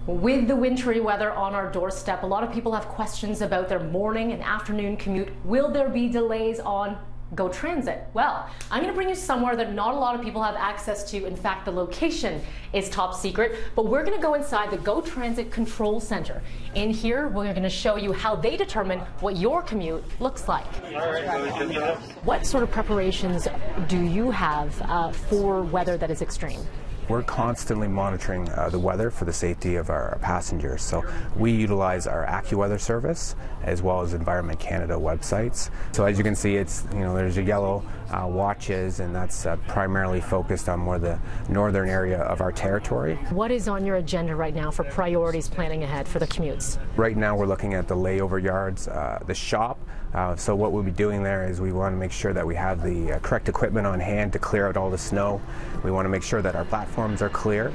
With the wintry weather on our doorstep, a lot of people have questions about their morning and afternoon commute. Will there be delays on GO Transit? Well, I'm going to bring you somewhere that not a lot of people have access to. In fact, the location is top secret, but we're going to go inside the GO Transit Control Center. In here, we're going to show you how they determine what your commute looks like. What sort of preparations do you have for weather that is extreme? We're constantly monitoring the weather for the safety of our passengers. So we utilize our AccuWeather service as well as Environment Canada websites. So as you can see, there's a yellow watches, and that's primarily focused on more the northern area of our territory. What is on your agenda right now for priorities planning ahead for the commutes? Right now we're looking at the layover yards, the shop. So what we'll be doing there is we want to make sure that we have the correct equipment on hand to clear out all the snow. We want to make sure that our platforms are clear,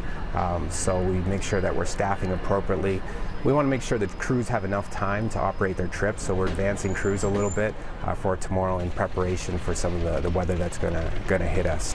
so we make sure that we're staffing appropriately. We want to make sure that crews have enough time to operate their trips, so we're advancing crews a little bit for tomorrow in preparation for some of the weather that's going to hit us.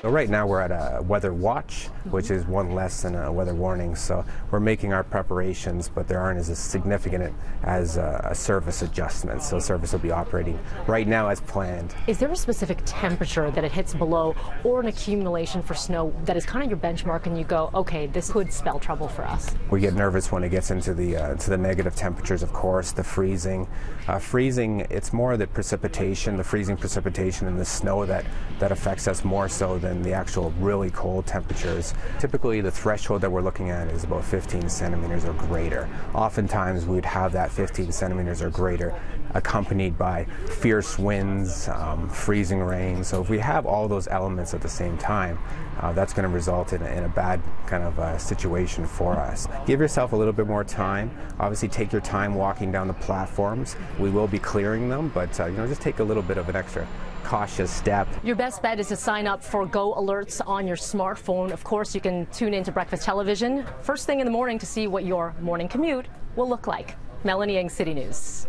So right now we're at a weather watch, which is one less than a weather warning. So we're making our preparations, but they aren't as significant as a service adjustment. So service will be operating right now as planned. Is there a specific temperature that it hits below, or an accumulation for snow that is kind of your benchmark and you go, okay, this could spell trouble for us? We get nervous when it gets into the negative temperatures, of course, the freezing. Freezing, it's more the precipitation, the freezing precipitation and the snow that affects us more so than the actual really cold temperatures. Typically the threshold that we're looking at is about 15 centimeters or greater. Oftentimes we'd have that 15 centimeters or greater accompanied by fierce winds, freezing rain. So if we have all those elements at the same time, that's going to result in a bad kind of situation for us. Give yourself a little bit more time. Obviously take your time walking down the platforms. We will be clearing them, but just take a little bit of an extra cautious step. Your best bet is to sign up for GO Alerts on your smartphone. Of course, you can tune into breakfast television first thing in the morning to see what your morning commute will look like. Melanie Ng, City News.